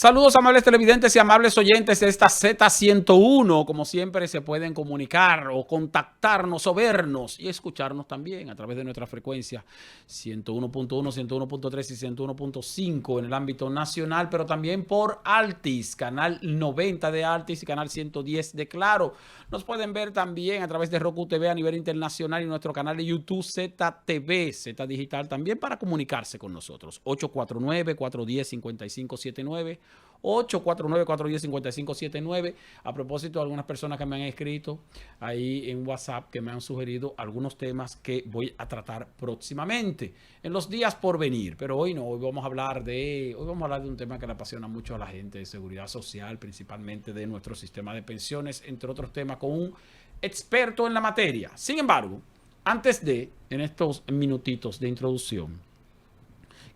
Saludos, amables televidentes y amables oyentes de esta Z101. Como siempre, se pueden comunicar o contactarnos o vernos y escucharnos también a través de nuestra frecuencia 101.1, 101.3 y 101.5 en el ámbito nacional, pero también por Altis, canal 90 de Altis y canal 110 de Claro. Nos pueden ver también a través de Roku TV a nivel internacional y nuestro canal de YouTube ZTV, Z Digital, también para comunicarse con nosotros. 849-410-5579. 849-410-5579. A propósito, algunas personas que me han escrito ahí en WhatsApp que me han sugerido algunos temas que voy a tratar próximamente, en los días por venir. Pero hoy no, hoy vamos a hablar de un tema que le apasiona mucho a la gente, de seguridad social, principalmente de nuestro sistema de pensiones, entre otros temas, con un experto en la materia. Sin embargo, en estos minutitos de introducción,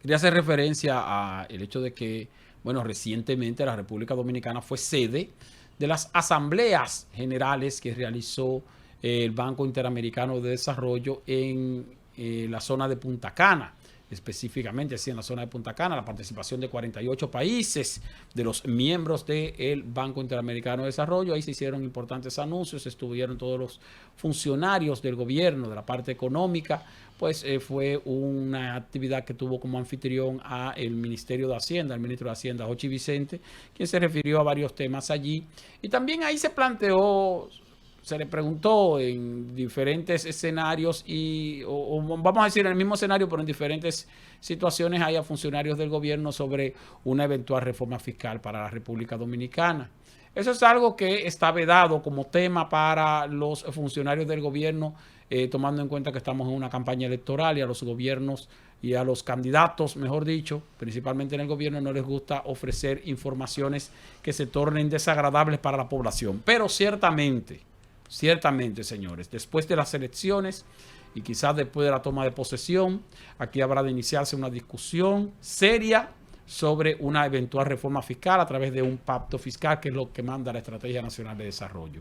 quería hacer referencia al hecho de que, bueno, recientemente la República Dominicana fue sede de las asambleas generales que realizó el Banco Interamericano de Desarrollo en la zona de Punta Cana. Específicamente, sí, en la zona de Punta Cana, la participación de 48 países de los miembros del Banco Interamericano de Desarrollo. Ahí se hicieron importantes anuncios, estuvieron todos los funcionarios del gobierno, de la parte económica. Pues fue una actividad que tuvo como anfitrión a el Ministerio de Hacienda, el ministro de Hacienda, Jochi Vicente, quien se refirió a varios temas allí. Y también ahí se le preguntó en diferentes escenarios o vamos a decir en el mismo escenario, pero en diferentes situaciones hay a funcionarios del gobierno sobre una eventual reforma fiscal para la República Dominicana. Eso es algo que está vedado como tema para los funcionarios del gobierno, tomando en cuenta que estamos en una campaña electoral y a los gobiernos y a los candidatos, mejor dicho, principalmente en el gobierno, no les gusta ofrecer informaciones que se tornen desagradables para la población. Pero ciertamente, señores, después de las elecciones y quizás después de la toma de posesión, aquí habrá de iniciarse una discusión seria sobre una eventual reforma fiscal a través de un pacto fiscal, que es lo que manda la Estrategia Nacional de Desarrollo.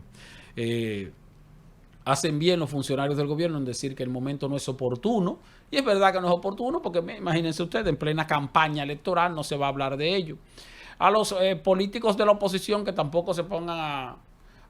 Hacen bien los funcionarios del gobierno en decir que el momento no es oportuno, y es verdad que no es oportuno porque imagínense ustedes, en plena campaña electoral no se va a hablar de ello. A los políticos de la oposición que tampoco se pongan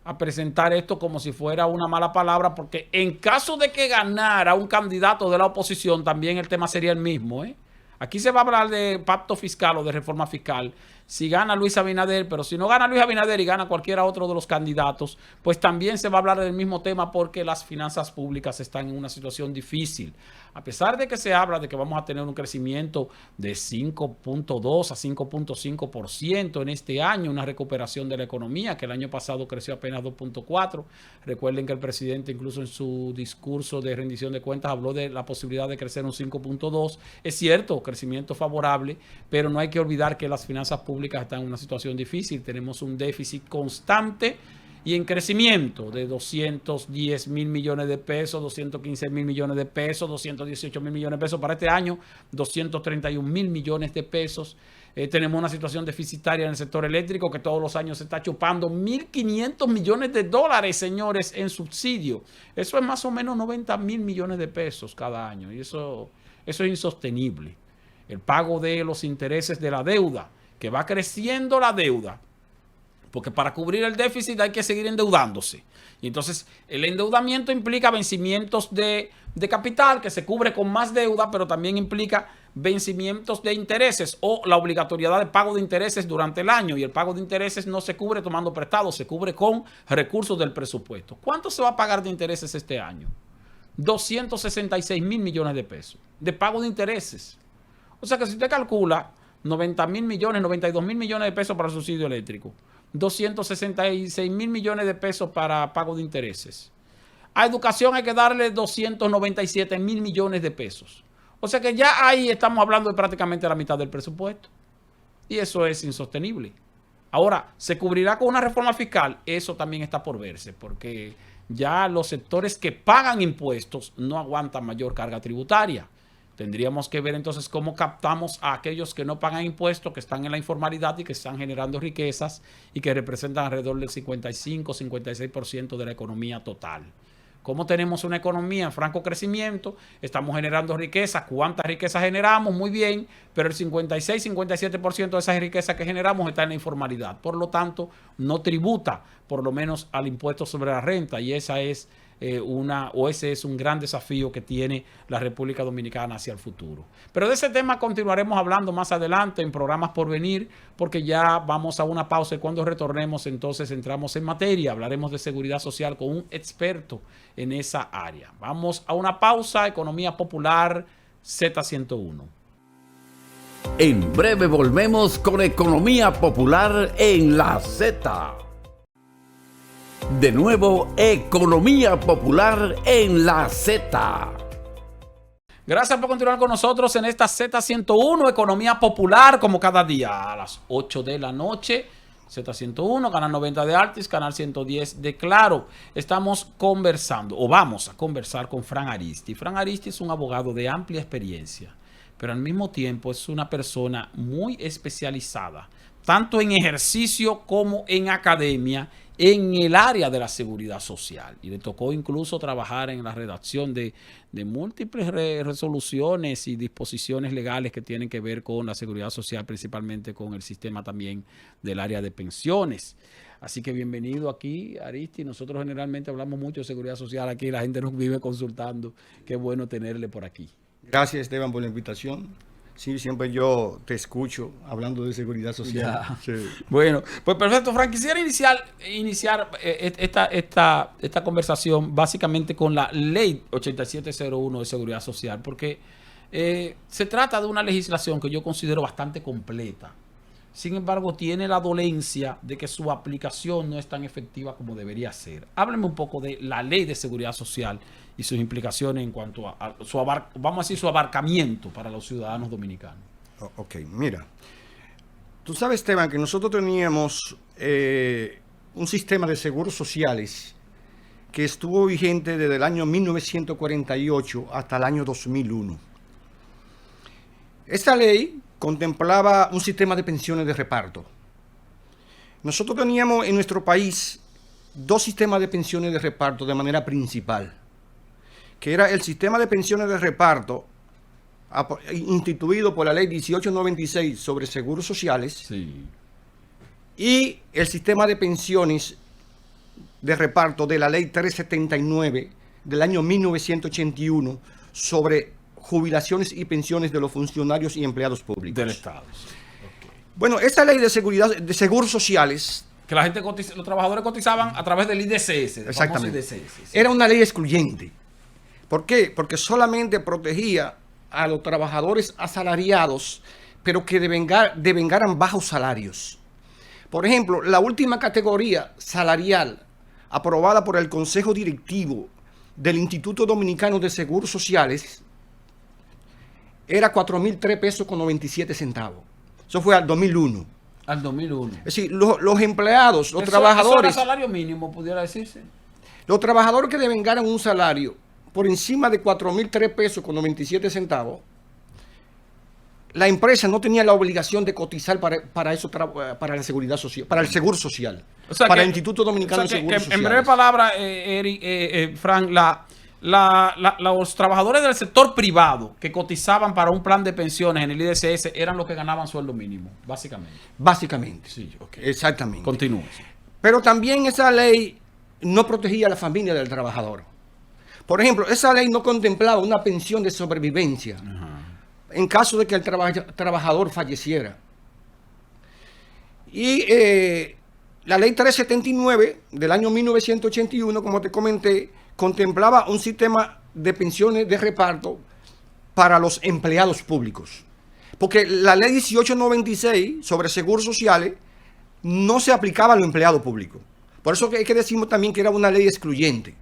a presentar esto como si fuera una mala palabra, porque en caso de que ganara un candidato de la oposición, también el tema sería el mismo, ¿eh? Aquí se va a hablar de pacto fiscal o de reforma fiscal si gana Luis Abinader, pero si no gana Luis Abinader y gana cualquiera otro de los candidatos, pues también se va a hablar del mismo tema, porque las finanzas públicas están en una situación difícil. A pesar de que se habla de que vamos a tener un crecimiento de 5.2 a 5.5% en este año, una recuperación de la economía, que el año pasado creció apenas 2.4%. Recuerden que el presidente incluso en su discurso de rendición de cuentas habló de la posibilidad de crecer un 5.2%. Es cierto, crecimiento favorable, pero no hay que olvidar que las finanzas públicas están en una situación difícil. Tenemos un déficit constante y en crecimiento de 210 mil millones de pesos, 215 mil millones de pesos, 218 mil millones de pesos para este año, 231 mil millones de pesos. Tenemos una situación deficitaria en el sector eléctrico que todos los años se está chupando 1.500 millones de dólares, señores, en subsidio. Eso es más o menos 90 mil millones de pesos cada año, y eso es insostenible. El pago de los intereses de la deuda, que va creciendo la deuda, porque para cubrir el déficit hay que seguir endeudándose. Y entonces el endeudamiento implica vencimientos de capital, que se cubre con más deuda, pero también implica vencimientos de intereses o la obligatoriedad de pago de intereses durante el año. Y el pago de intereses no se cubre tomando prestado, se cubre con recursos del presupuesto. ¿Cuánto se va a pagar de intereses este año? 266 mil millones de pesos de pago de intereses. O sea que si usted calcula 90 mil millones, 92 mil millones de pesos para el subsidio eléctrico, 266 mil millones de pesos para pago de intereses. A educación hay que darle 297 mil millones de pesos. O sea que ya ahí estamos hablando de prácticamente la mitad del presupuesto. Y eso es insostenible. Ahora, ¿se cubrirá con una reforma fiscal? Eso también está por verse, porque ya los sectores que pagan impuestos no aguantan mayor carga tributaria. Tendríamos que ver entonces cómo captamos a aquellos que no pagan impuestos, que están en la informalidad y que están generando riquezas y que representan alrededor del 55-56% de la economía total. Cómo tenemos una economía en franco crecimiento, estamos generando riqueza, cuántas riquezas generamos, muy bien, pero el 56-57% de esas riquezas que generamos está en la informalidad. Por lo tanto, no tributa, por lo menos, al impuesto sobre la renta, y esa es ese es un gran desafío que tiene la República Dominicana hacia el futuro. Pero de ese tema continuaremos hablando más adelante en programas por venir, porque ya vamos a una pausa y cuando retornemos entonces entramos en materia. Hablaremos de seguridad social con un experto en esa área. Vamos a una pausa. Economía Popular, Z101. En breve volvemos con Economía Popular en la Z. De nuevo, Economía Popular en la Z. Gracias por continuar con nosotros en esta Z101, Economía Popular, como cada día a las 8 de la noche. Z101, canal 90 de Altis, canal 110 de Claro. Estamos conversando, o vamos a conversar con Fran Aristi. Fran Aristi es un abogado de amplia experiencia, pero al mismo tiempo es una persona muy especializada, tanto en ejercicio como en academia, en el área de la seguridad social. Y le tocó incluso trabajar en la redacción de múltiples resoluciones y disposiciones legales que tienen que ver con la seguridad social, principalmente con el sistema también del área de pensiones. Así que bienvenido aquí, Aristi. Nosotros generalmente hablamos mucho de seguridad social aquí, la gente nos vive consultando. Qué bueno tenerle por aquí. Gracias, Esteban, por la invitación. Sí, siempre yo te escucho hablando de seguridad social. Sí. Bueno, pues perfecto, Frank. Quisiera iniciar esta conversación básicamente con la Ley 8701 de Seguridad Social, porque se trata de una legislación que yo considero bastante completa. Sin embargo, tiene la dolencia de que su aplicación no es tan efectiva como debería ser. Hábleme un poco de la Ley de Seguridad Social y sus implicaciones en cuanto a su abarcamiento para los ciudadanos dominicanos. Ok, mira. Tú sabes, Esteban, que nosotros teníamos un sistema de seguros sociales que estuvo vigente desde el año 1948 hasta el año 2001. Esta ley contemplaba un sistema de pensiones de reparto. Nosotros teníamos en nuestro país dos sistemas de pensiones de reparto de manera principal, que era el sistema de pensiones de reparto instituido por la ley 1896 sobre seguros sociales, Sí. y el sistema de pensiones de reparto de la ley 379 del año 1981 sobre jubilaciones y pensiones de los funcionarios y empleados públicos. Del Estado. Sí. Okay. Bueno, esta ley de seguros sociales, Que la gente los trabajadores cotizaban a través del IDCS. exactamente, IDCS, sí. era una ley excluyente. ¿Por qué? Porque solamente protegía a los trabajadores asalariados, pero que devengaran bajos salarios. Por ejemplo, la última categoría salarial aprobada por el Consejo Directivo del Instituto Dominicano de Seguros Sociales era 4.003 pesos con 97 centavos. Eso fue al 2001. Al 2001. Es decir, los empleados, los Eso trabajadores, era salario mínimo, pudiera decirse. los trabajadores que devengaran un salario por encima de 4.003 pesos con 97 centavos, la empresa no tenía la obligación de cotizar para la seguridad social, para el seguro social, O sea para que- el Instituto Dominicano de Seguros En Sociales. breve palabra, Frank, los trabajadores del sector privado que cotizaban para un plan de pensiones en el IDCS eran los que ganaban sueldo mínimo, básicamente. Básicamente. Sí, ok. Exactamente. Continúe. Pero también esa ley no protegía a la familia del trabajador. Por ejemplo, esa ley no contemplaba una pensión de sobrevivencia en caso de que el trabajador falleciera. Y la ley 379 del año 1981, como te comenté, contemplaba un sistema de pensiones de reparto para los empleados públicos. Porque la ley 1896 sobre seguros sociales no se aplicaba a los empleados públicos. Por eso que decimos también que era una ley excluyente.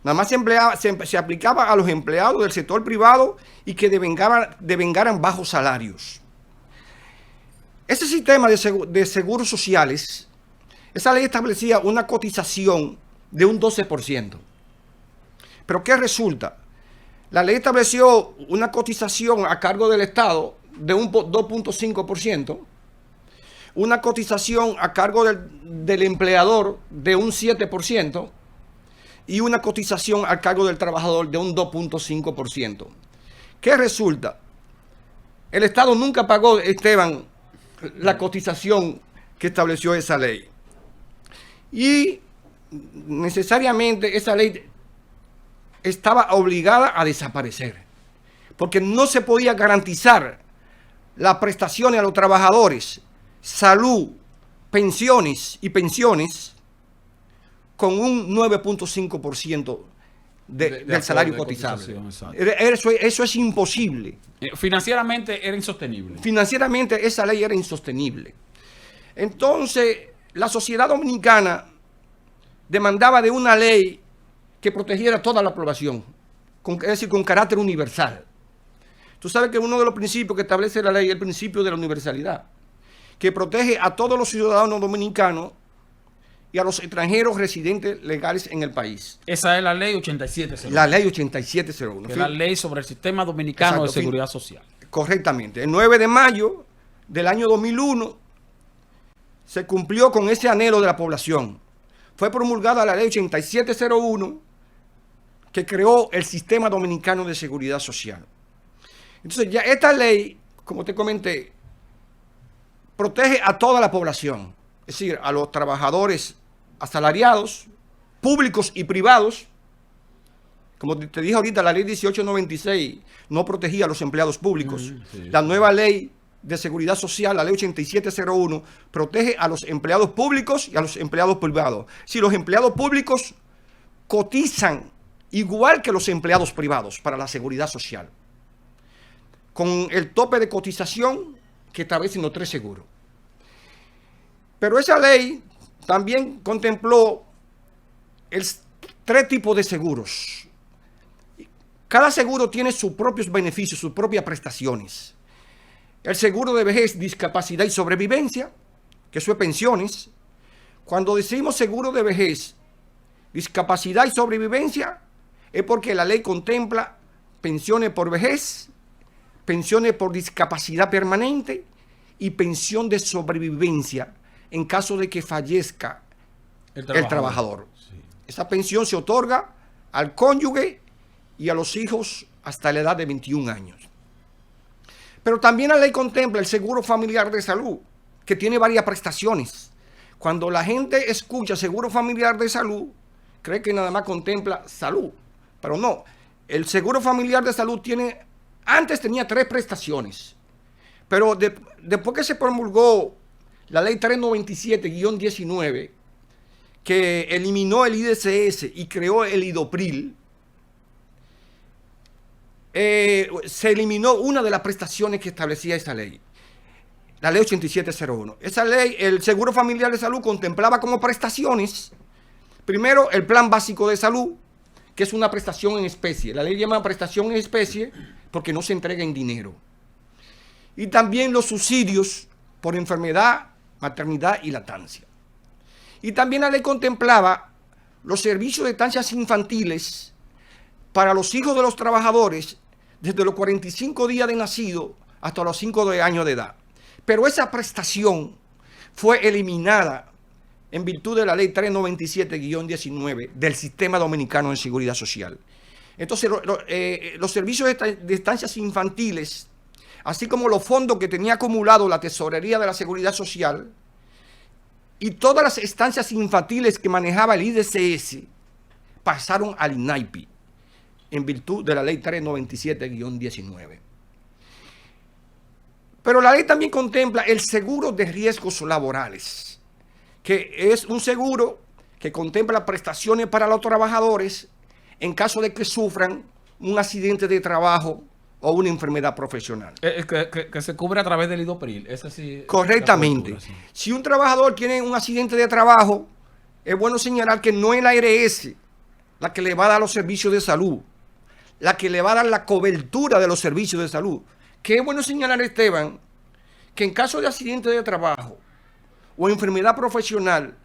Nada más se aplicaba a los empleados del sector privado y que devengaran bajos salarios. Ese sistema de seguros sociales, esa ley establecía una cotización de un 12%. Pero ¿qué resulta? La ley estableció una cotización a cargo del Estado de un 2.5%, una cotización a cargo del empleador de un 7%, y una cotización al cargo del trabajador de un 2.5%. ¿Qué resulta? El Estado nunca pagó, Esteban, la cotización que estableció esa ley. Y necesariamente esa ley estaba obligada a desaparecer, porque no se podía garantizar las prestaciones a los trabajadores, salud, pensiones con un 9.5% del salario cotizable. Eso es imposible. Financieramente era insostenible. Financieramente esa ley era insostenible. Entonces, la sociedad dominicana demandaba de una ley que protegiera a toda la población, es decir, con carácter universal. Tú sabes que uno de los principios que establece la ley es el principio de la universalidad, que protege a todos los ciudadanos dominicanos y a los extranjeros residentes legales en el país. Esa es la ley 8701. La ley 8701. Que es la ley sobre el sistema dominicano de seguridad social. Correctamente. El 9 de mayo del año 2001 se cumplió con ese anhelo de la población. Fue promulgada la ley 8701 que creó el sistema dominicano de seguridad social. Entonces ya esta ley, como te comenté, protege a toda la población, es decir, a los trabajadores asalariados, públicos y privados. Como te dije ahorita, la ley 1896 no protegía a los empleados públicos. Sí. La nueva ley de seguridad social, la ley 8701, protege a los empleados públicos y a los empleados privados. Si los empleados públicos cotizan igual que los empleados privados para la seguridad social, con el tope de cotización que establecen los 3 seguros. Pero esa ley también contempló 3 tipos de seguros. Cada seguro tiene sus propios beneficios, sus propias prestaciones. El seguro de vejez, discapacidad y sobrevivencia, que eso es pensiones. Cuando decimos seguro de vejez, discapacidad y sobrevivencia, es porque la ley contempla pensiones por vejez, pensiones por discapacidad permanente y pensión de sobrevivencia en caso de que fallezca el trabajador. Sí. Esa pensión se otorga al cónyuge y a los hijos hasta la edad de 21 años. Pero también la ley contempla el seguro familiar de salud, que tiene varias prestaciones. Cuando la gente escucha seguro familiar de salud, cree que nada más contempla salud, pero no. El seguro familiar de salud antes tenía 3 prestaciones, pero después que se promulgó la ley 397-19, que eliminó el IDCS y creó el IDOPRIL, se eliminó una de las prestaciones que establecía esa ley, la ley 8701. Esa ley, el seguro familiar de salud, contemplaba como prestaciones, primero, el plan básico de salud, que es una prestación en especie. La ley llama prestación en especie porque no se entrega en dinero. Y también los subsidios por enfermedad, maternidad y lactancia. Y también la ley contemplaba los servicios de estancias infantiles para los hijos de los trabajadores desde los 45 días de nacido hasta los 5 años de edad. Pero esa prestación fue eliminada en virtud de la ley 397-19 del Sistema Dominicano de Seguridad Social. Entonces, los servicios de estancias infantiles, así como los fondos que tenía acumulado la Tesorería de la Seguridad Social y todas las estancias infantiles que manejaba el IDCS, pasaron al INAIPI en virtud de la ley 397-19. Pero la ley también contempla el seguro de riesgos laborales, que es un seguro que contempla prestaciones para los trabajadores en caso de que sufran un accidente de trabajo o una enfermedad profesional. Que se cubre a través del IDOPRIL. Sí, correctamente. Cultura, sí. Si un trabajador tiene un accidente de trabajo, es bueno señalar que no es la ARS la que le va a dar los servicios de salud, la que le va a dar la cobertura de los servicios de salud. Que es bueno señalar, Esteban, que en caso de accidente de trabajo o enfermedad profesional,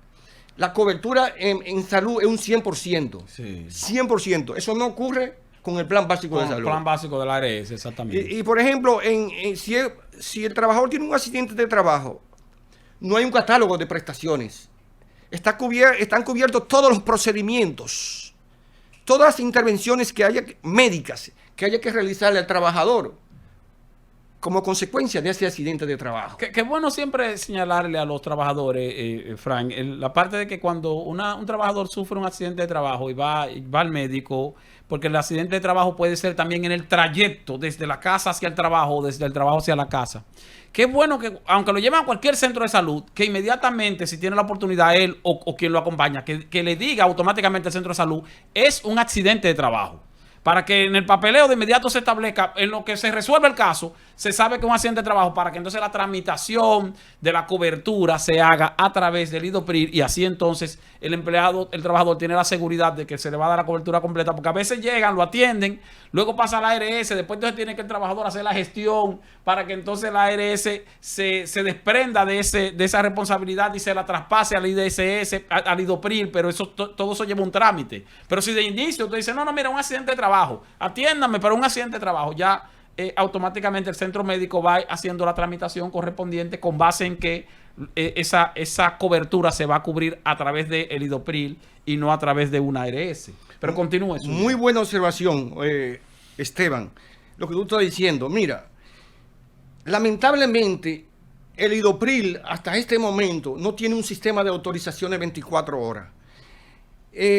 la cobertura en salud es un 100%. Sí. 100%. Eso no ocurre con el plan básico de salud. El plan básico de la ARS, exactamente. Y por ejemplo, si el trabajador tiene un accidente de trabajo, no hay un catálogo de prestaciones. Están cubiertos todos los procedimientos todas las intervenciones médicas que haya que realizarle al trabajador como consecuencia de ese accidente de trabajo. Que bueno siempre señalarle a los trabajadores, Frank, la parte de que cuando un trabajador sufre un accidente de trabajo y va al médico, porque el accidente de trabajo puede ser también en el trayecto desde la casa hacia el trabajo o desde el trabajo hacia la casa. Qué bueno que, aunque lo lleven a cualquier centro de salud, que inmediatamente, si tiene la oportunidad él o quien lo acompaña, que le diga automáticamente al centro de salud, es un accidente de trabajo. Para que en el papeleo de inmediato se establezca, en lo que se resuelve el caso, se sabe que es un accidente de trabajo, para que entonces la tramitación de la cobertura se haga a través del IDOPRIL, y así entonces el trabajador tiene la seguridad de que se le va a dar la cobertura completa, porque a veces llegan, lo atienden, luego pasa la ARS, después entonces tiene que el trabajador hacer la gestión para que entonces la ARS se desprenda de esa responsabilidad y se la traspase al IDSS, al IDOPRIL, pero todo eso lleva un trámite. Pero si de inicio usted dice, no, mira, un accidente de trabajo, atiéndame, pero un accidente de trabajo, ya automáticamente el centro médico va haciendo la tramitación correspondiente con base en que esa cobertura se va a cubrir a través del IDOPRIL y no a través de una ARS. Pero continúe. Muy buena observación, Esteban. Lo que tú estás diciendo, mira, lamentablemente el IDOPRIL hasta este momento no tiene un sistema de autorización de 24 horas.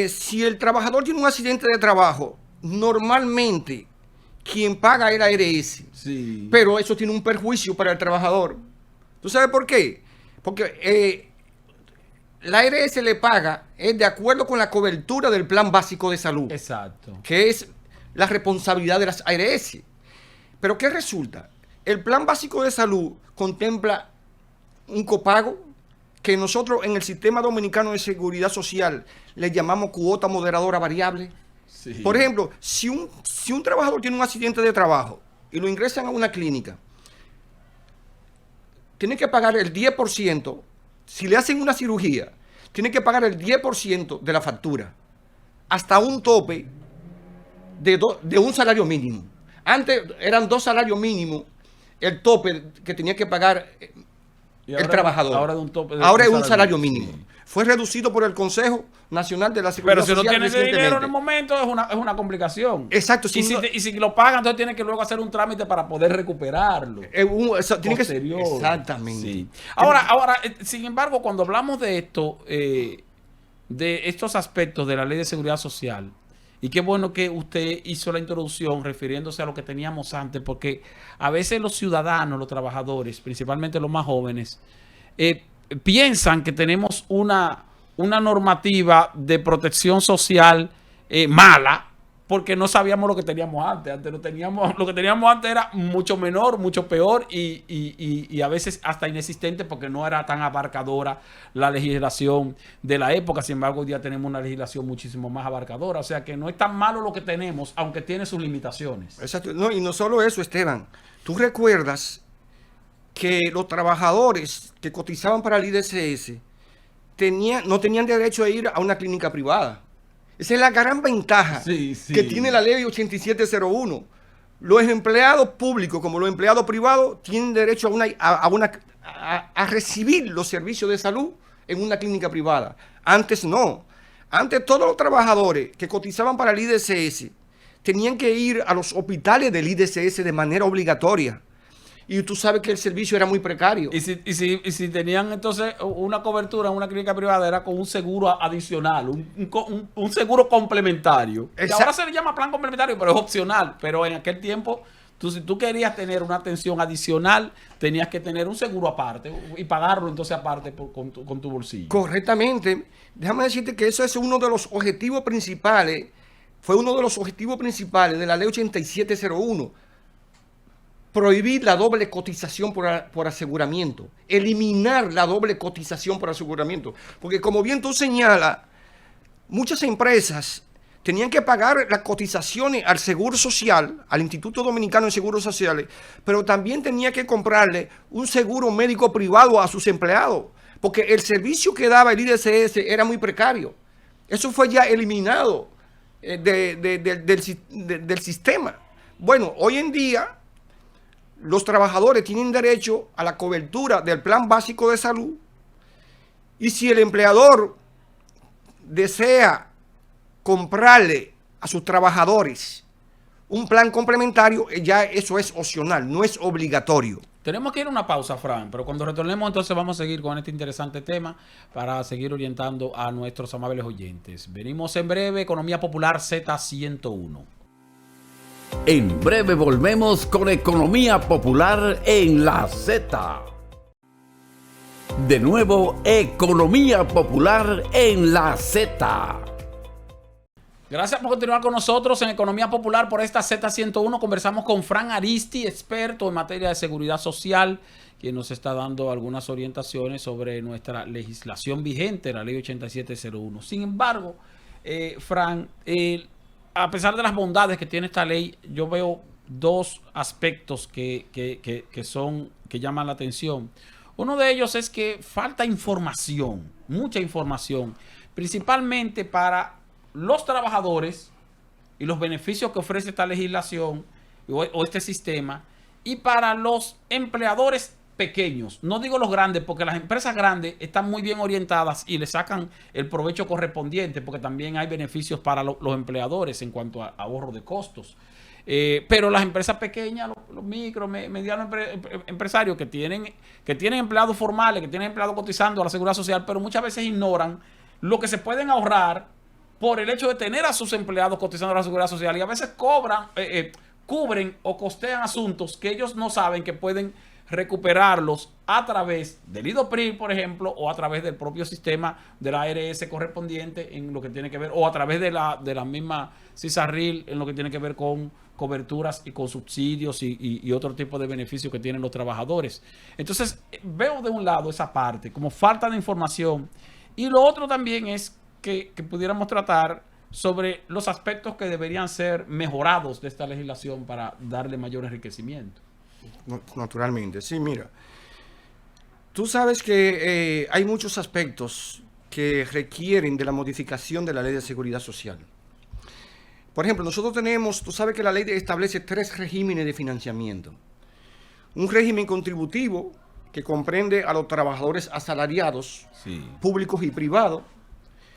Si el trabajador tiene un accidente de trabajo, normalmente quien paga es la ARS. Sí. Pero eso tiene un perjuicio para el trabajador. ¿Tú sabes por qué? Porque la ARS le paga de acuerdo con la cobertura del plan básico de salud. Exacto. Que es la responsabilidad de las ARS. Pero ¿qué resulta? El plan básico de salud contempla un copago que nosotros en el Sistema Dominicano de Seguridad Social le llamamos cuota moderadora variable. Sí. Por ejemplo, si un trabajador tiene un accidente de trabajo y lo ingresan a una clínica, tiene que pagar el 10%. Si le hacen una cirugía, tiene que pagar el 10% de la factura, hasta un tope de un salario mínimo. Antes eran 2 salarios mínimos el tope que tenía que pagar el trabajador. Ahora es un salario mínimo. Sí. Fue reducido por el Consejo Nacional de la Seguridad Social. Pero si no tienes dinero en el momento, es una complicación. Exacto. Y si lo pagan, entonces tiene que luego hacer un trámite para poder recuperarlo. Tiene posterior. Exactamente. Sí. Ahora, sin embargo, cuando hablamos de esto, de estos aspectos de la Ley de Seguridad Social, y qué bueno que usted hizo la introducción refiriéndose a lo que teníamos antes, porque a veces los ciudadanos, los trabajadores, principalmente los más jóvenes, piensan que tenemos una normativa de protección social mala, porque no sabíamos lo que teníamos antes. Lo que teníamos antes era mucho menor, mucho peor y a veces hasta inexistente, porque no era tan abarcadora la legislación de la época. Sin embargo, hoy día tenemos una legislación muchísimo más abarcadora. O sea que no es tan malo lo que tenemos, aunque tiene sus limitaciones. Exacto. No, y no solo eso, Esteban. Tú recuerdas que los trabajadores que cotizaban para el IDSS no tenían derecho a ir a una clínica privada. Esa es la gran ventaja que tiene la ley 8701. Los empleados públicos como los empleados privados tienen derecho a recibir los servicios de salud en una clínica privada. Antes no. Antes todos los trabajadores que cotizaban para el IDSS tenían que ir a los hospitales del IDSS de manera obligatoria. Y tú sabes que el servicio era muy precario. Y si tenían entonces una cobertura en una clínica privada, era con un seguro adicional, un seguro complementario. Que ahora se le llama plan complementario, pero es opcional. Pero en aquel tiempo, si tú querías tener una atención adicional, tenías que tener un seguro aparte y pagarlo entonces aparte con tu bolsillo. Correctamente. Déjame decirte que eso es uno de los objetivos principales, fue uno de los objetivos principales de la ley 8701. Prohibir la doble cotización por aseguramiento. Eliminar la doble cotización por aseguramiento. Porque como bien tú señalas, muchas empresas tenían que pagar las cotizaciones al Seguro Social, al Instituto Dominicano de Seguros Sociales, pero también tenía que comprarle un seguro médico privado a sus empleados, porque el servicio que daba el IDSS era muy precario. Eso fue ya eliminado del sistema. Bueno, hoy en día los trabajadores tienen derecho a la cobertura del plan básico de salud, y si el empleador desea comprarle a sus trabajadores un plan complementario, ya eso es opcional, no es obligatorio. Tenemos que ir a una pausa, Fran, pero cuando retornemos entonces vamos a seguir con este interesante tema para seguir orientando a nuestros amables oyentes. Venimos en breve, Economía Popular Z101. En breve volvemos con Economía Popular en la Z. De nuevo, Economía Popular en la Z. Gracias por continuar con nosotros en Economía Popular por esta Z101. Conversamos con Fran Aristi, experto en materia de seguridad social, quien nos está dando algunas orientaciones sobre nuestra legislación vigente, la Ley 8701. Sin embargo, Fran, a pesar de las bondades que tiene esta ley, yo veo dos aspectos que llaman la atención. Uno de ellos es que falta información, mucha información, principalmente para los trabajadores y los beneficios que ofrece esta legislación o este sistema, y para los empleadores pequeños. No digo los grandes, porque las empresas grandes están muy bien orientadas y le sacan el provecho correspondiente, porque también hay beneficios para los empleadores en cuanto a ahorro de costos. Pero las empresas pequeñas, los micro, medianos empresarios que tienen empleados formales, que tienen empleados cotizando a la Seguridad Social, pero muchas veces ignoran lo que se pueden ahorrar por el hecho de tener a sus empleados cotizando a la Seguridad Social, y a veces cubren o costean asuntos que ellos no saben que pueden recuperarlos a través del IDOPRIL, por ejemplo, o a través del propio sistema de la ARS correspondiente en lo que tiene que ver, o a través de la misma CISARRIL en lo que tiene que ver con coberturas y con subsidios y otro tipo de beneficios que tienen los trabajadores. Entonces, veo de un lado esa parte, como falta de información, y lo otro también es que pudiéramos tratar sobre los aspectos que deberían ser mejorados de esta legislación para darle mayor enriquecimiento. Naturalmente, sí, mira. Tú sabes que hay muchos aspectos que requieren de la modificación de la Ley de Seguridad Social. Por ejemplo, nosotros tenemos, tú sabes que la ley establece 3 regímenes de financiamiento. Un régimen contributivo que comprende a los trabajadores asalariados, sí, públicos y privados.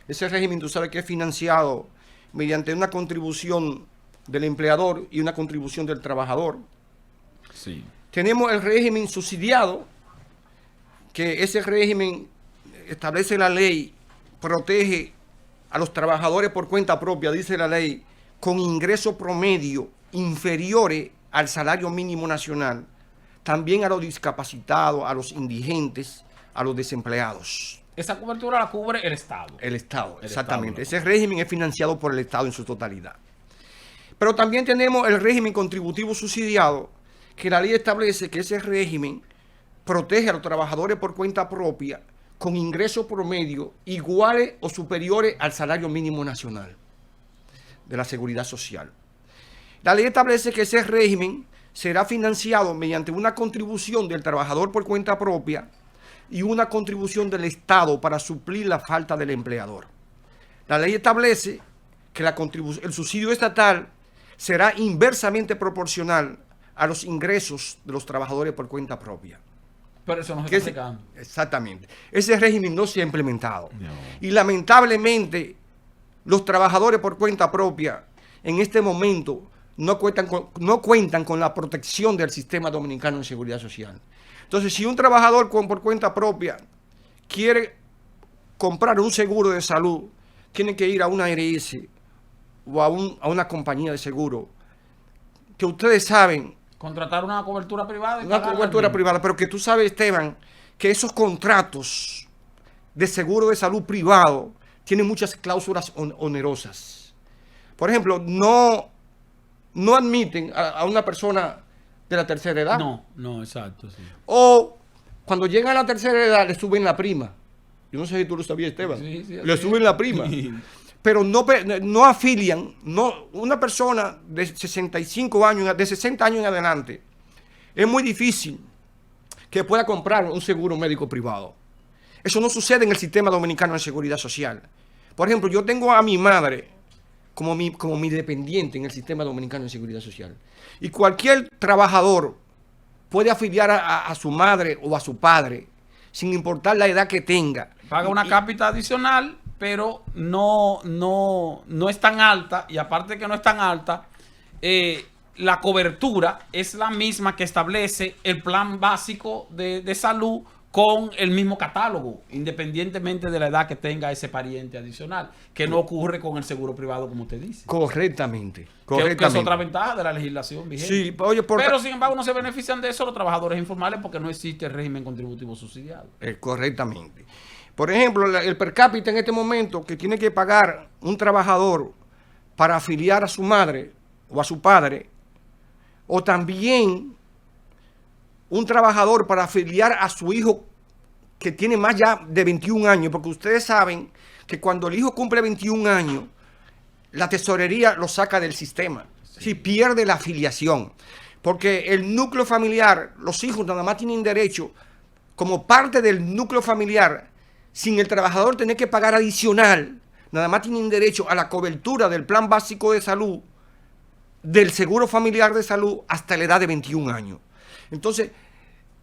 Ese régimen, tú sabes que es financiado mediante una contribución del empleador y una contribución del trabajador. Sí. Tenemos el régimen subsidiado, que ese régimen establece la ley, protege a los trabajadores por cuenta propia, dice la ley, con ingreso promedio inferiores al salario mínimo nacional, también a los discapacitados, a los indigentes, a los desempleados. Esa cobertura la cubre el Estado. El Estado, exactamente. Ese régimen es financiado por el Estado en su totalidad. Pero también tenemos el régimen contributivo subsidiado, que la ley establece que ese régimen protege a los trabajadores por cuenta propia con ingresos promedio iguales o superiores al salario mínimo nacional de la Seguridad Social. La ley establece que ese régimen será financiado mediante una contribución del trabajador por cuenta propia y una contribución del Estado para suplir la falta del empleador. La ley establece que el subsidio estatal será inversamente proporcional a los ingresos de los trabajadores por cuenta propia. Pero eso no se está aplicando. Exactamente. Ese régimen no se ha implementado. No. Y lamentablemente, los trabajadores por cuenta propia en este momento no cuentan con la protección del sistema dominicano de seguridad social. Entonces, si un trabajador por cuenta propia quiere comprar un seguro de salud, tiene que ir a una ARS o a una compañía de seguro, que ustedes saben... Contratar una cobertura privada. Una cobertura privada, pero que tú sabes, Esteban, que esos contratos de seguro de salud privado tienen muchas cláusulas onerosas. Por ejemplo, no admiten a una persona de la tercera edad. No, exacto. Sí. O cuando llegan a la tercera edad le suben la prima. Yo no sé si tú lo sabías, Esteban. Sí, le suben la prima. Pero no afilian, una persona de 65 años, de 60 años en adelante, es muy difícil que pueda comprar un seguro médico privado. Eso no sucede en el sistema dominicano de seguridad social. Por ejemplo, yo tengo a mi madre como mi dependiente en el sistema dominicano de seguridad social. Y cualquier trabajador puede afiliar a su madre o a su padre, sin importar la edad que tenga. Paga una cápita adicional pero no es tan alta, y aparte de que no es tan alta, la cobertura es la misma que establece el plan básico de salud con el mismo catálogo, independientemente de la edad que tenga ese pariente adicional, que no ocurre con el seguro privado, como usted dice. Correctamente. Que es otra ventaja de la legislación vigente. Sí, oye, pero sin embargo no se benefician de eso los trabajadores informales porque no existe el régimen contributivo subsidiado. Correctamente. Por ejemplo, el per cápita en este momento que tiene que pagar un trabajador para afiliar a su madre o a su padre, o también un trabajador para afiliar a su hijo que tiene más ya de 21 años, porque ustedes saben que cuando el hijo cumple 21 años, la tesorería lo saca del sistema, si pierde la afiliación, porque el núcleo familiar, los hijos nada más tienen derecho, como parte del núcleo familiar, sin el trabajador tener que pagar adicional, nada más tienen derecho a la cobertura del plan básico de salud, del seguro familiar de salud, hasta la edad de 21 años. Entonces,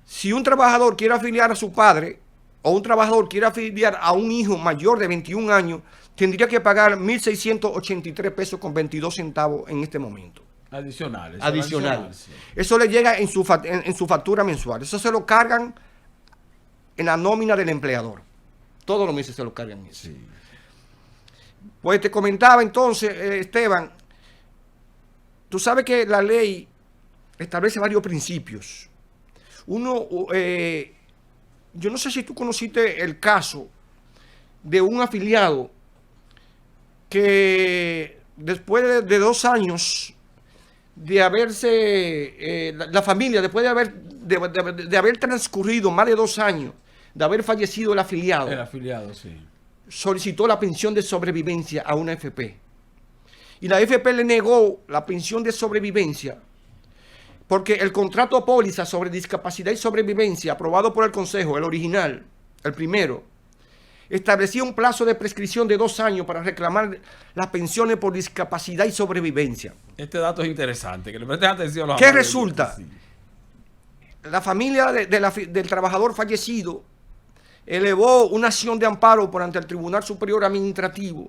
si un trabajador quiere afiliar a su padre o un trabajador quiere afiliar a un hijo mayor de 21 años, tendría que pagar 1.683 pesos con 22 centavos en este momento. Adicionales. Adicional. Sí. Eso le llega en su factura mensual. Eso se lo cargan en la nómina del empleador. Todos los meses se lo cargan eso. Sí. Pues te comentaba entonces, Esteban, tú sabes que la ley establece varios principios. Uno, yo no sé si tú conociste el caso de un afiliado que después de 2 años de haberse, la familia, después de haber transcurrido más de 2 años, de haber fallecido el afiliado. El afiliado, sí. Solicitó la pensión de sobrevivencia a una AFP. Y la AFP le negó la pensión de sobrevivencia porque el contrato póliza sobre discapacidad y sobrevivencia aprobado por el Consejo, el original, el primero, establecía un plazo de prescripción de 2 años para reclamar las pensiones por discapacidad y sobrevivencia. Este dato es interesante, que le presten atención a los ¿Qué resulta? Sí. La familia del trabajador fallecido elevó una acción de amparo por ante el Tribunal Superior Administrativo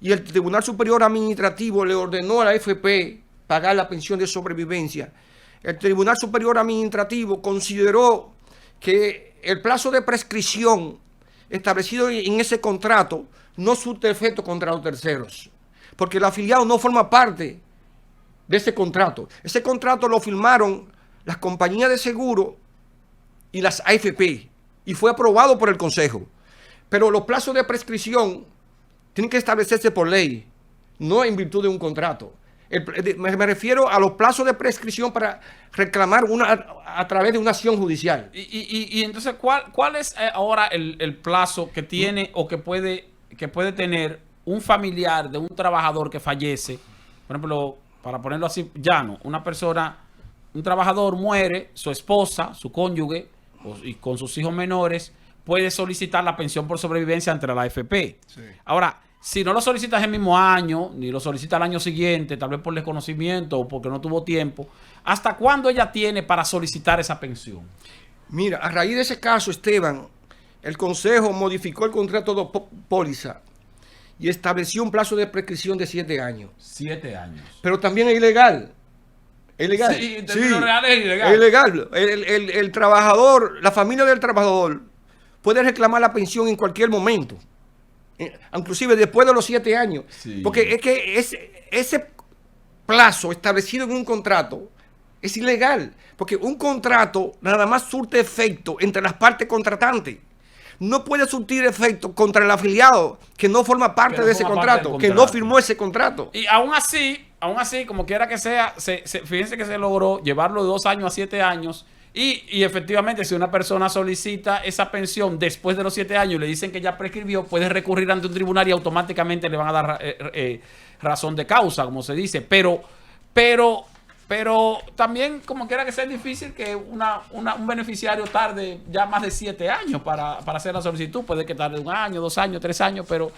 y el Tribunal Superior Administrativo le ordenó a la AFP pagar la pensión de sobrevivencia. El Tribunal Superior Administrativo consideró que el plazo de prescripción establecido en ese contrato no surte efecto contra los terceros, porque el afiliado no forma parte de ese contrato. Ese contrato lo firmaron las compañías de seguro y las AFP y fue aprobado por el Consejo. Pero los plazos de prescripción tienen que establecerse por ley, no en virtud de un contrato. Me refiero a los plazos de prescripción para reclamar a través de una acción judicial. Y entonces, ¿cuál es ahora el plazo que tiene o que puede tener un familiar de un trabajador que fallece? Por ejemplo, para ponerlo así llano, una persona, un trabajador muere, su esposa, su cónyuge, y con sus hijos menores, puede solicitar la pensión por sobrevivencia ante la AFP. Sí. Ahora, si no lo solicitas el mismo año, ni lo solicita el año siguiente, tal vez por desconocimiento o porque no tuvo tiempo, ¿hasta cuándo ella tiene para solicitar esa pensión? Mira, a raíz de ese caso, Esteban, el Consejo modificó el contrato de póliza y estableció un plazo de prescripción de 7 años. 7 años. Pero también es ilegal. Es ilegal. Sí, en términos reales es ilegal. Es ilegal. El trabajador, la familia del trabajador puede reclamar la pensión en cualquier momento. Inclusive después de los 7 años. Sí. Porque es que ese plazo establecido en un contrato es ilegal. Porque un contrato nada más surte efecto entre las partes contratantes. No puede surtir efecto contra el afiliado que no forma parte de ese contrato, que no firmó ese contrato. Y aún así, como quiera que sea, fíjense que se logró llevarlo de 2 años a 7 años. Y efectivamente, si una persona solicita esa pensión después de los 7 años y le dicen que ya prescribió, puede recurrir ante un tribunal y automáticamente le van a dar razón de causa, como se dice. Pero también, como quiera que sea, es difícil que un beneficiario tarde ya más de 7 años para hacer la solicitud. Puede que tarde 1 año, 2 años, 3 años, pero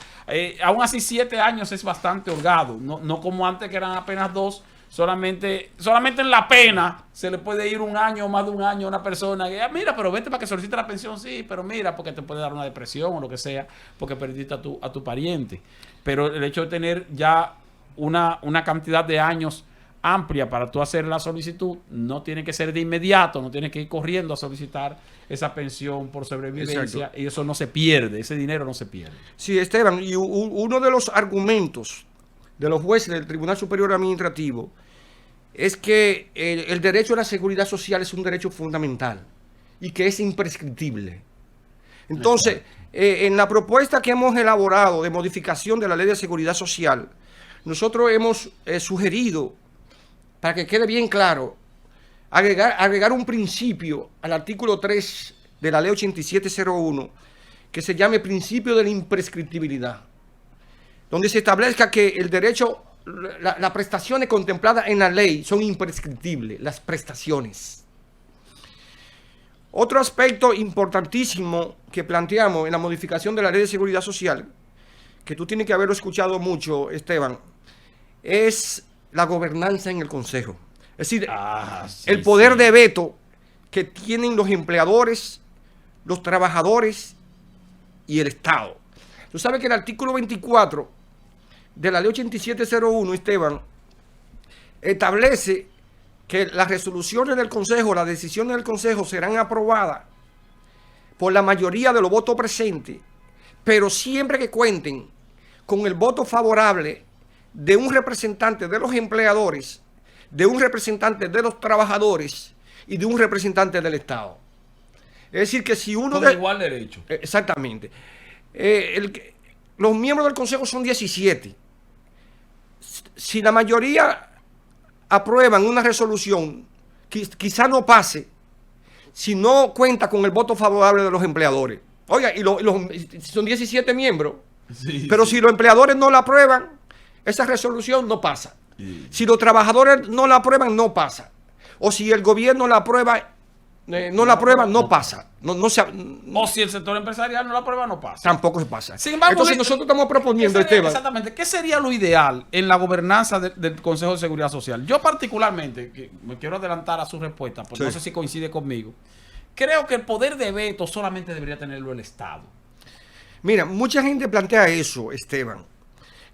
aún así 7 años es bastante holgado. No como antes, que eran apenas 2, Solamente en la pena se le puede ir un año o más de un año a una persona que, mira, pero vete para que solicite la pensión, sí, pero mira, porque te puede dar una depresión o lo que sea, porque perdiste a tu pariente. Pero el hecho de tener ya una cantidad de años amplia para tú hacer la solicitud, no tiene que ser de inmediato, no tienes que ir corriendo a solicitar esa pensión por sobrevivencia. Exacto. Y eso no se pierde, ese dinero no se pierde. Sí, Esteban, y uno de los argumentos de los jueces del Tribunal Superior Administrativo es que el derecho a la seguridad social es un derecho fundamental y que es imprescriptible. Entonces, en la propuesta que hemos elaborado de modificación de la Ley de Seguridad Social, nosotros hemos sugerido, para que quede bien claro, agregar un principio al artículo 3 de la Ley 8701 que se llame principio de la imprescriptibilidad, donde se establezca que el derecho, las prestaciones contempladas en la ley son imprescriptibles, las prestaciones. Otro aspecto importantísimo que planteamos en la modificación de la Ley de Seguridad Social, que tú tienes que haberlo escuchado mucho, Esteban, es la gobernanza en el Consejo. Es decir, el poder de veto que tienen los empleadores, los trabajadores y el Estado. Tú sabes que el artículo 24 de la Ley 8701, Esteban, establece que las resoluciones del Consejo, las decisiones del Consejo serán aprobadas por la mayoría de los votos presentes, pero siempre que cuenten con el voto favorable de un representante de los empleadores, de un representante de los trabajadores y de un representante del Estado. Es decir, que si uno... Con igual derecho. Exactamente. Los miembros del Consejo son 17. Si la mayoría aprueban una resolución, quizá no pase si no cuenta con el voto favorable de los empleadores. Oiga, son 17 miembros, pero si los empleadores no la aprueban, esa resolución no pasa. Si los trabajadores no la aprueban, no pasa. O si el gobierno la aprueba, no pasa. O si el sector empresarial no la aprueba, no pasa. Tampoco se pasa. Sin embargo, entonces nosotros estamos proponiendo, Esteban. Exactamente. ¿Qué sería lo ideal en la gobernanza del Consejo de Seguridad Social? Yo particularmente, que me quiero adelantar a su respuesta, porque no sé si coincide conmigo, creo que el poder de veto solamente debería tenerlo el Estado. Mira, mucha gente plantea eso, Esteban,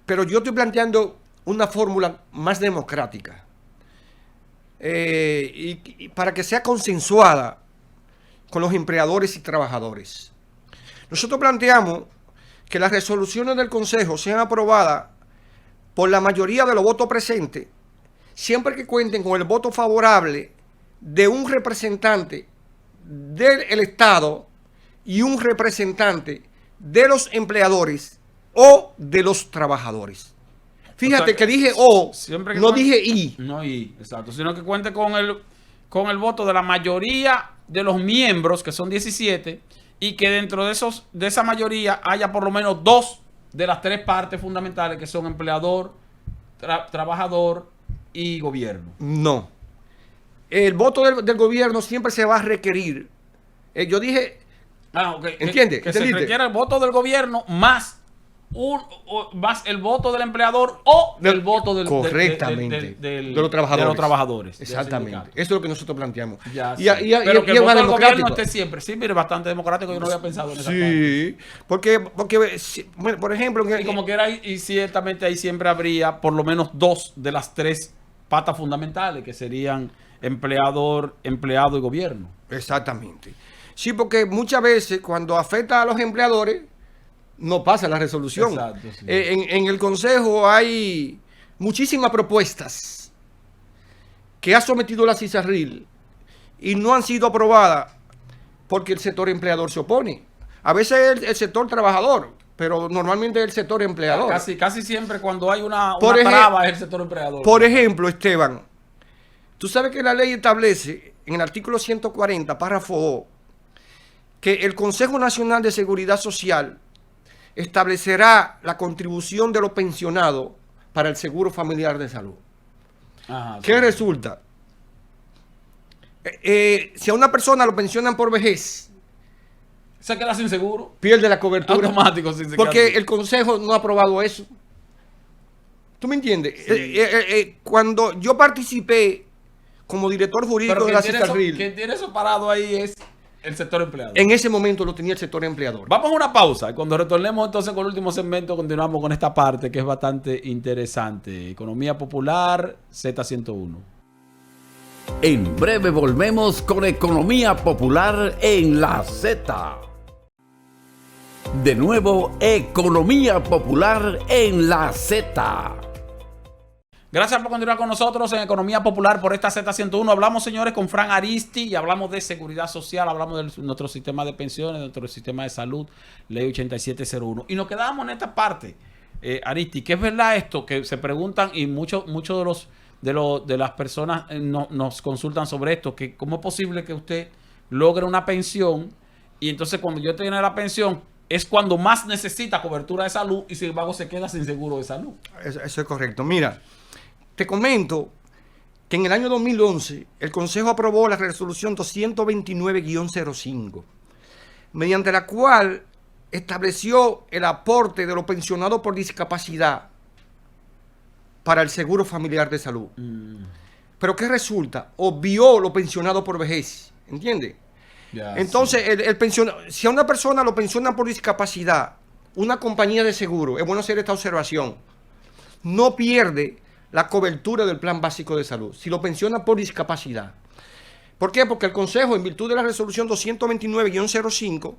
pero yo estoy planteando una fórmula más democrática. Y para que sea consensuada con los empleadores y trabajadores. Nosotros planteamos que las resoluciones del Consejo sean aprobadas por la mayoría de los votos presentes, siempre que cuenten con el voto favorable de un representante del Estado y un representante de los empleadores o de los trabajadores. Fíjate, o sea, que dije O, que no dije I. No I, exacto. Sino que cuente con el voto de la mayoría de los miembros, que son 17, y que dentro de esa mayoría haya por lo menos 2 de las 3 partes fundamentales, que son empleador, trabajador y gobierno. No. El voto del gobierno siempre se va a requerir. Yo dije... Okay. ¿Entiendes? Que se requiera el voto del gobierno más el voto del empleador o el voto de los trabajadores. Exactamente. Eso es lo que nosotros planteamos. Pero que el voto del gobierno esté siempre. Sí, mire, bastante democrático. Yo no había pensado en esa parte. Sí, porque por ejemplo... Y como quiera, y ciertamente ahí siempre habría por lo menos 2 de las 3 patas fundamentales, que serían empleador, empleado y gobierno. Exactamente. Sí, porque muchas veces cuando afecta a los empleadores, no pasa la resolución. Exacto, sí. En el Consejo hay muchísimas propuestas que ha sometido la CISARRIL y no han sido aprobadas porque el sector empleador se opone. A veces el sector trabajador, pero normalmente el sector empleador. Casi siempre cuando hay una traba es el sector empleador. Por ejemplo, Esteban, tú sabes que la ley establece en el artículo 140, párrafo O, que el Consejo Nacional de Seguridad Social establecerá la contribución de los pensionados para el seguro familiar de salud. Ajá, ¿Qué resulta? Si a una persona lo pensionan por vejez, se queda sin seguro. Pierde la cobertura. Automático. Sí, porque el Consejo no ha aprobado eso. ¿Tú me entiendes? Sí. Cuando yo participé como director jurídico Pero de la quien tiene, Cicarril, quien tiene eso parado ahí es el sector empleado. en ese momento lo tenía el sector empleador. Vamos a una pausa y cuando retornemos entonces con el último segmento continuamos con esta parte que es bastante interesante. Economía popular, Z101. En breve volvemos con Economía Popular en la Z. De nuevo, Economía Popular en la Z. Gracias por continuar con nosotros en Economía Popular por esta Z101. Hablamos, señores, con Fran Aristi y hablamos de seguridad social, hablamos de nuestro sistema de pensiones, de nuestro sistema de salud, ley 8701. Y nos quedamos en esta parte, Aristi, que es verdad esto, que se preguntan y muchos de las personas nos consultan sobre esto, que cómo es posible que usted logre una pensión y entonces cuando yo tenga la pensión es cuando más necesita cobertura de salud y sin embargo se queda sin seguro de salud. Eso es correcto. Mira, te comento que en el año 2011 el Consejo aprobó la resolución 229-05, mediante la cual estableció el aporte de los pensionados por discapacidad para el seguro familiar de salud. Pero ¿qué resulta? Obvió los pensionados por vejez, ¿entiendes? Ya, Entonces, si a una persona lo pensionan por discapacidad, una compañía de seguro, es bueno hacer esta observación, no pierde la cobertura del plan básico de salud, si lo pensionan por discapacidad. ¿Por qué? Porque el Consejo, en virtud de la resolución 229-05,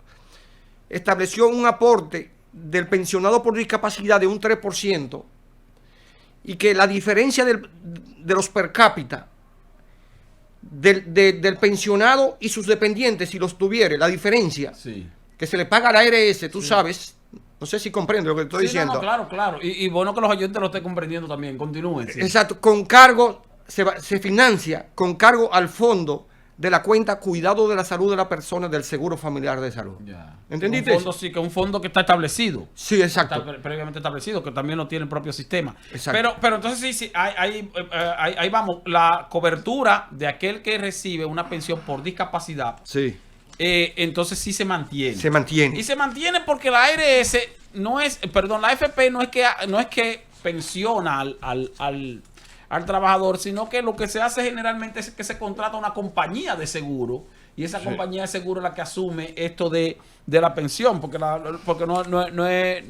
estableció un aporte del pensionado por discapacidad de un 3%, y que la diferencia de los per cápita del pensionado y sus dependientes, si los tuviere, la diferencia sí, que se le paga a la ARS, tú sabes, no sé si comprende lo que estoy diciendo. No, claro, claro. Y bueno que los oyentes lo estén comprendiendo también. Continúen. Sí. Exacto, con cargo, se financia con cargo al fondo de la cuenta Cuidado de la Salud de la Persona del Seguro Familiar de Salud. Ya. ¿Entendiste? Un fondo, sí, que es un fondo que está establecido. Sí, exacto. Está previamente establecido, que también lo tiene el propio sistema. Exacto. Pero entonces sí, ahí vamos. La cobertura de aquel que recibe una pensión por discapacidad, Sí. entonces sí se mantiene. Se mantiene. Y se mantiene porque la ARS no es, perdón, la AFP no es que pensiona al trabajador, sino que lo que se hace generalmente es que se contrata una compañía de seguro y esa compañía de seguro es la que asume esto de la pensión, porque no es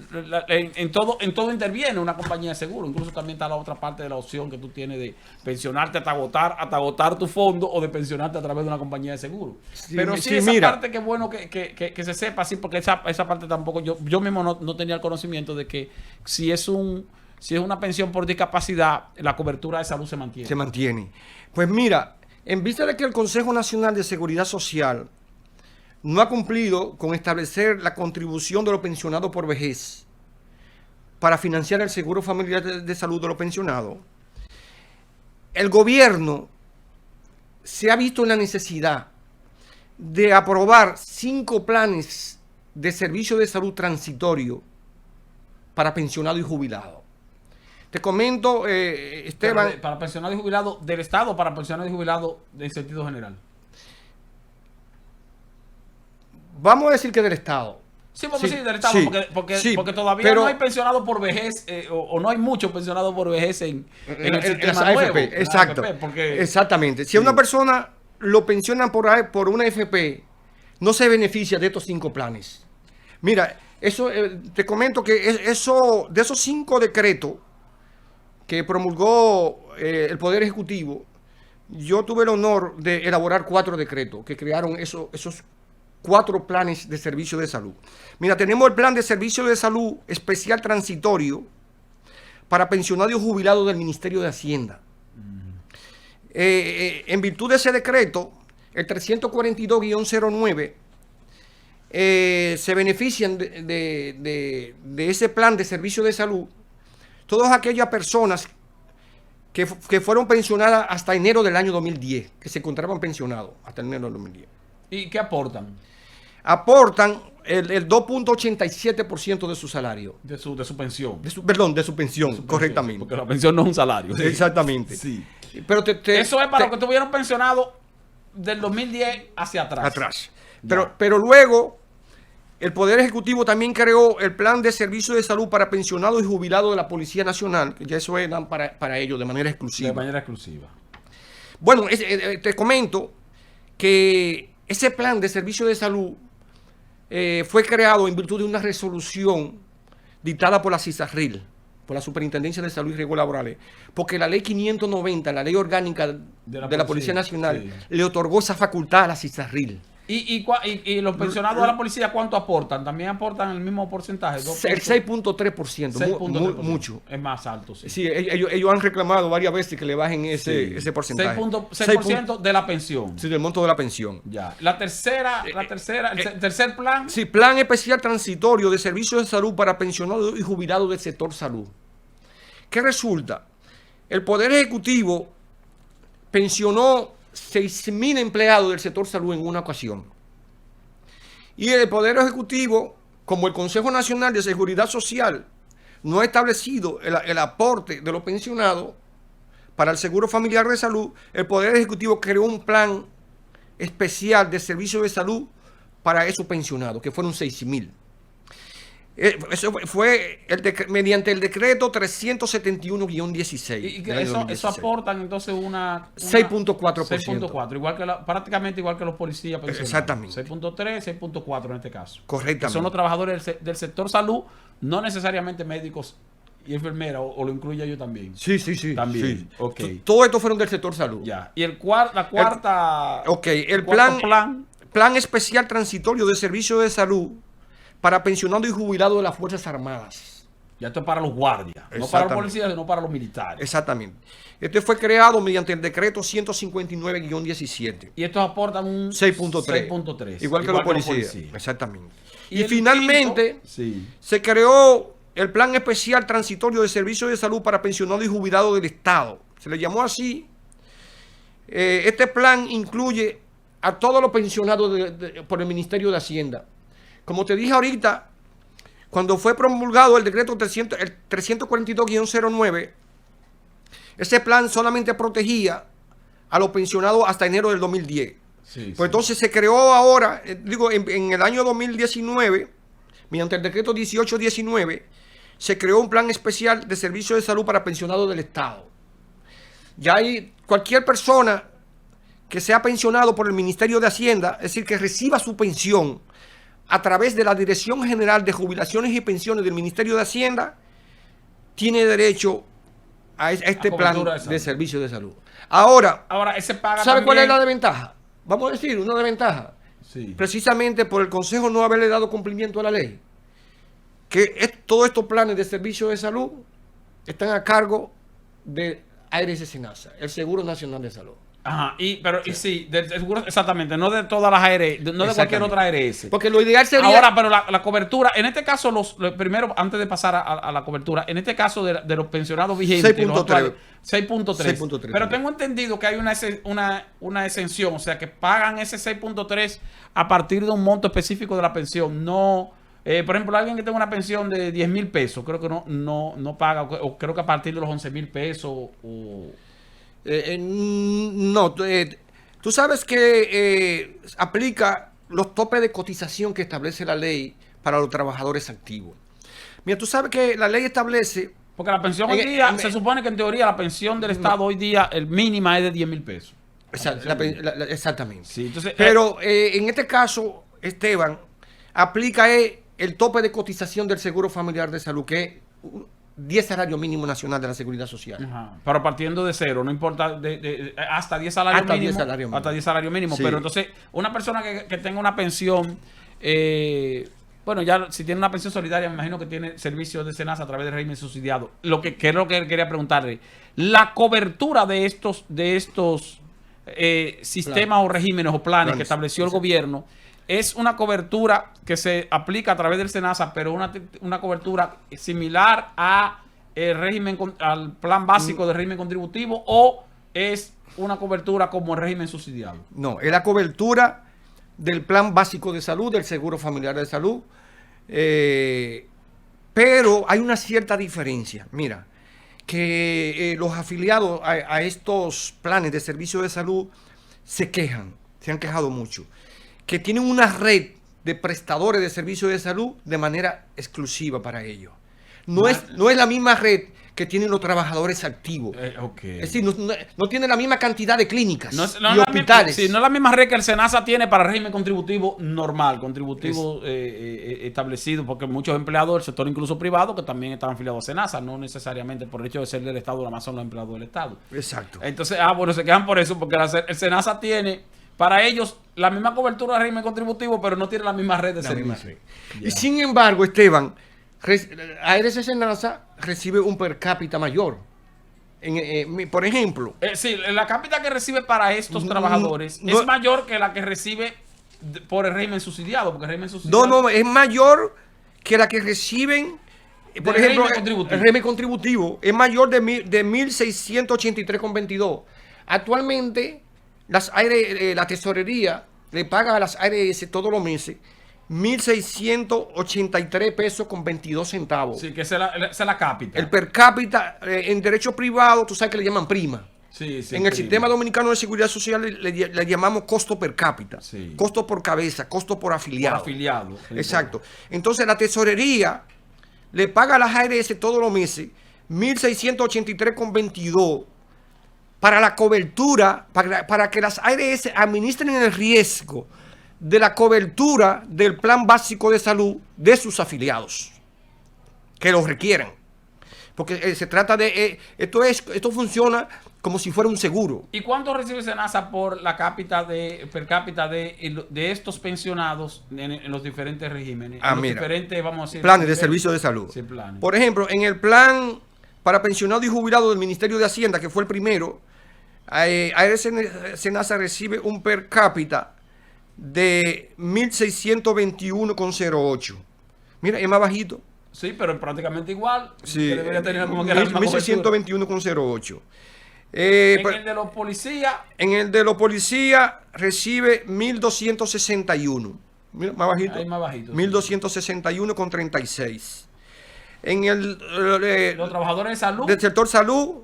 en todo interviene una compañía de seguro. Incluso también está la otra parte de la opción que tú tienes de pensionarte hasta agotar tu fondo o de pensionarte a través de una compañía de seguro. Sí, pero sí, esa parte que es bueno que se sepa así, porque esa parte tampoco yo mismo no tenía el conocimiento de que si es una pensión por discapacidad, la cobertura de salud se mantiene. Se mantiene. Pues mira, en vista de que el Consejo Nacional de Seguridad Social no ha cumplido con establecer la contribución de los pensionados por vejez para financiar el seguro familiar de salud de los pensionados, el gobierno se ha visto en la necesidad de aprobar 5 planes de servicio de salud transitorio para pensionados y jubilados. Te comento, Esteban. ¿Para pensionados y jubilados del Estado o para pensionados y jubilados en sentido general? Vamos a decir que del Estado. Sí, vamos a decir del Estado, porque todavía pero no hay pensionados por vejez, o no hay muchos pensionados por vejez en el sistema la nuevo. AFP, exacto. La AFP, porque, exactamente. Si a una persona lo pensionan por una AFP, no se beneficia de estos 5 planes. Mira, eso te comento que de esos 5 decretos que promulgó el Poder Ejecutivo, yo tuve el honor de elaborar 4 decretos que crearon esos 4 planes de servicio de salud. Mira, tenemos el plan de servicio de salud especial transitorio para pensionados y jubilados del Ministerio de Hacienda. En virtud de ese decreto, el 342-09, se benefician de ese plan de servicio de salud todas aquellas personas que fueron pensionadas hasta enero del año 2010, que se encontraban pensionados hasta enero del 2010. ¿Y qué aportan? Aportan el 2.87% de su salario. De su pensión. De su pensión, correctamente. Porque la pensión no es un salario. Exactamente. Sí. Pero eso es para los que tuvieron pensionados del 2010 hacia atrás. Pero luego el Poder Ejecutivo también creó el Plan de Servicio de Salud para pensionados y jubilados de la Policía Nacional, que ya eso era para ellos de manera exclusiva. De manera exclusiva. Bueno, te comento que ese plan de servicio de salud fue creado en virtud de una resolución dictada por la CISARRIL, por la Superintendencia de Salud y Riesgos Laborales, porque la ley 590, la ley orgánica de la Policía Nacional, sí, le otorgó esa facultad a la CISARRIL. ¿Y los pensionados de la policía cuánto aportan? ¿También aportan el mismo porcentaje? El 6.3%, mucho. Es más alto, sí. Sí, ellos han reclamado varias veces que le bajen ese porcentaje. 6% de la pensión. Sí, del monto de la pensión. Ya. El tercer plan. Sí, Plan Especial Transitorio de Servicios de Salud para pensionados y jubilados del sector salud. ¿Qué resulta? El Poder Ejecutivo pensionó 6.000 empleados del sector salud en una ocasión. Y el Poder Ejecutivo, como el Consejo Nacional de Seguridad Social, no ha establecido el aporte de los pensionados para el Seguro Familiar de Salud, el Poder Ejecutivo creó un plan especial de servicios de salud para esos pensionados, que fueron 6.000. Eso fue mediante el decreto 371-16. Y eso aportan entonces una 6.4%. Prácticamente igual que los policías pensionados. Exactamente. 6.3, 6.4 en este caso. Correctamente. Que son los trabajadores del sector salud, no necesariamente médicos y enfermeras, o lo incluye yo también. Sí. También. Sí. Okay. Todo esto fueron del sector salud. Ya. Y la cuarta. El plan especial transitorio de servicios de salud para pensionados y jubilados de las Fuerzas Armadas. Ya esto es para los guardias, no para los policías, sino para los militares. Exactamente. Este fue creado mediante el decreto 159-17. Y estos aportan un 6.3. Igual que los policías. Exactamente. Y finalmente se creó el Plan Especial Transitorio de Servicios de Salud para pensionados y jubilados del Estado. Se le llamó así. Este plan incluye a todos los pensionados por el Ministerio de Hacienda. Como te dije ahorita, cuando fue promulgado el decreto 342-09, ese plan solamente protegía a los pensionados hasta enero del 2010. Entonces se creó ahora, en el año 2019, mediante el decreto 1819, se creó un plan especial de servicios de salud para pensionados del Estado. Ya hay cualquier persona que sea pensionado por el Ministerio de Hacienda, es decir, que reciba su pensión a través de la Dirección General de Jubilaciones y Pensiones del Ministerio de Hacienda, tiene derecho a este plan de servicio de salud. Ahora ese paga. ¿Sabe cuál es la desventaja? Vamos a decir, una desventaja. Sí. Precisamente por el Consejo no haberle dado cumplimiento a la ley. Que todos estos planes de servicio de salud están a cargo de ARS Senasa, el Seguro Nacional de Salud. Ajá, sí, del seguro, exactamente, no de todas las ARS, no de cualquier otra ARS. Porque lo ideal sería... Ahora, pero la cobertura, en este caso, primero, antes de pasar a la cobertura, en este caso de los pensionados vigentes... 6.3. Pero tengo entendido que hay una exención, o sea, que pagan ese 6.3 a partir de un monto específico de la pensión. No, por ejemplo, alguien que tenga una pensión de 10,000 pesos, creo que no paga, o creo que a partir de los 11,000 pesos no, tú sabes que aplica los topes de cotización que establece la ley para los trabajadores activos. Mira, tú sabes que la ley establece... Porque la pensión hoy día, se supone que en teoría la pensión del Estado hoy día, el mínima es de 10,000 pesos. Exactamente. Sí, entonces, pero en este caso, Esteban, aplica el tope de cotización del Seguro Familiar de Salud, que es 10 salarios mínimos nacional de la Seguridad Social. Ajá. Pero partiendo de cero, no importa, hasta 10 salarios mínimos. Hasta 10 salarios mínimos. Sí. Pero entonces, una persona que tenga una pensión, bueno, ya si tiene una pensión solidaria, me imagino que tiene servicios de Senasa a través del régimen subsidiado. Que es lo que quería preguntarle. La cobertura de estos sistemas o regímenes o planes que estableció el gobierno, es una cobertura que se aplica a través del Senasa, pero una cobertura similar a al plan básico del régimen contributivo, o es una cobertura como el régimen subsidiado. No, es la cobertura del plan básico de salud, del Seguro Familiar de Salud, pero hay una cierta diferencia. Mira, que los afiliados a estos planes de servicio de salud se han quejado mucho, que tienen una red de prestadores de servicios de salud de manera exclusiva para ellos. No es la misma red que tienen los trabajadores activos. Okay. Es decir, no tiene la misma cantidad de clínicas no y hospitales. Sí, no es la misma red que el SENASA tiene para régimen contributivo normal, contributivo establecido, porque muchos empleados del sector incluso privado que también están afiliados a SENASA, no necesariamente por el hecho de ser del Estado, nada más son los empleados del Estado. Exacto. Entonces, bueno, se quedan por eso, porque el SENASA tiene para ellos la misma cobertura de régimen contributivo, pero no tiene la misma red de servicio. Y sin embargo, Esteban, ARS SENASA recibe un per cápita mayor. Por ejemplo, sí, la cápita que recibe para estos trabajadores es mayor que la que recibe por el régimen subsidiado, porque el régimen subsidiado no, es mayor que la que reciben, por ejemplo, el régimen contributivo es mayor de 1.683,22. Actualmente, la tesorería le paga a las ARS todos los meses 1.683 pesos con 22 centavos. Sí, que esa es la cápita. El per cápita en derecho privado, tú sabes que le llaman prima. Sí, en el sistema dominicano de seguridad social le llamamos costo per cápita. Sí. Costo por cabeza, costo por afiliado. Por afiliado. Exacto. Entonces la tesorería le paga a las ARS todos los meses 1.683,22 para la cobertura, para que las ARS administren el riesgo de la cobertura del plan básico de salud de sus afiliados que lo requieran, porque se trata de esto funciona como si fuera un seguro. ¿Y cuánto recibe SENASA por la cápita per cápita de estos pensionados en los diferentes regímenes? En los diferentes, vamos a decir, planes de servicio de salud. Sí, planes. Por ejemplo, en el plan para pensionados y jubilados del Ministerio de Hacienda, que fue el primero, ARS SENASA recibe un per cápita de 1.621,08. Mira, es más bajito. Sí, pero prácticamente igual. Sí, debería tener como que 1.621,08. En el de los policías. En el de los policías recibe 1.261. Mira, más bajito. Ahí más bajito. 1.261,36. En los trabajadores de salud. Del sector salud,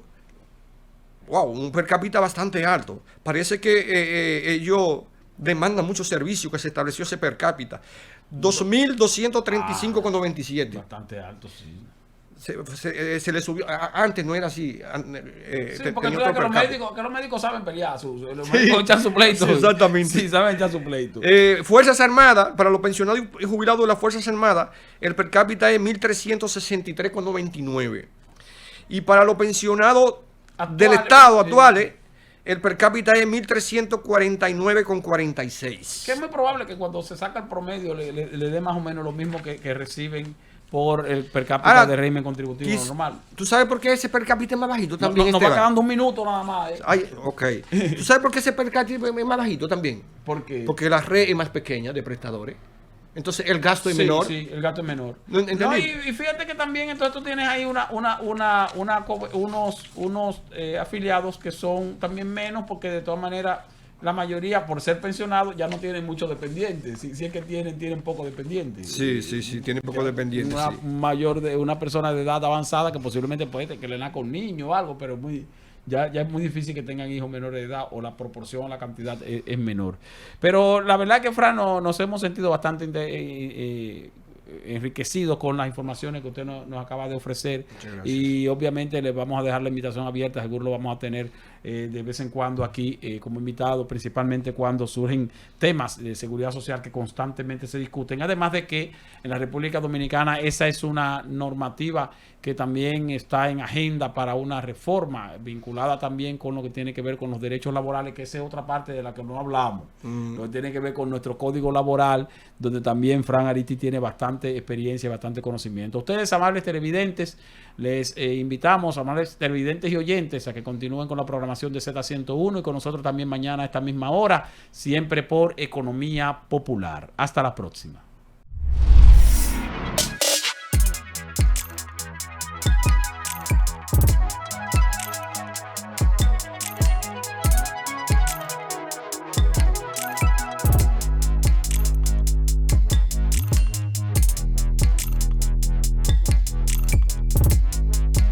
wow, un per cápita bastante alto. Parece que ellos demandan muchos servicios que se estableció ese per cápita. 2.235,97. Bastante alto, sí. Se le subió. Antes no era así. Sí, porque tú sabes que los médicos saben pelear. Los médicos echan su pleito. Sí, exactamente. Sí, saben echar su pleito. Fuerzas Armadas, para los pensionados y jubilados de las Fuerzas Armadas, el per cápita es 1.363,99. Y para los pensionados del Estado actuales, el per cápita es 1.349,46. Que es muy probable que cuando se saca el promedio le dé más o menos lo mismo que reciben por el per cápita de régimen contributivo normal. ¿Tú sabes por qué ese per cápita es más bajito también? Nos va quedando un minuto nada más. Ay, ok. ¿Tú sabes por qué ese per cápita es más bajito también? ¿Por qué? Porque la red es más pequeña de prestadores. Entonces el gasto es menor. Sí, el gasto es menor. No, y fíjate que también entonces tú tienes ahí unos afiliados que son también menos, porque de todas maneras la mayoría, por ser pensionados, ya no tienen muchos dependientes. Si es que tienen pocos dependientes. Sí, tienen pocos dependientes. Una persona de edad avanzada que posiblemente puede que le nazca un niño o algo, pero ya es muy difícil que tengan hijos menores de edad, o la proporción, la cantidad es menor. Pero la verdad es que, Fran, nos hemos sentido bastante enriquecidos con las informaciones que usted nos acaba de ofrecer, y obviamente les vamos a dejar la invitación abierta. Seguro lo vamos a tener de vez en cuando aquí como invitado, principalmente cuando surgen temas de seguridad social que constantemente se discuten, además de que en la República Dominicana esa es una normativa que también está en agenda para una reforma vinculada también con lo que tiene que ver con los derechos laborales, que esa es otra parte de la que no hablamos, lo que tiene que ver con nuestro código laboral, donde también Fran Aristi tiene bastante experiencia, bastante conocimiento. Ustedes, amables televidentes, les invitamos, amables televidentes y oyentes, a que continúen con la programación de Z101 y con nosotros también mañana a esta misma hora, siempre por Economía Popular. Hasta la próxima.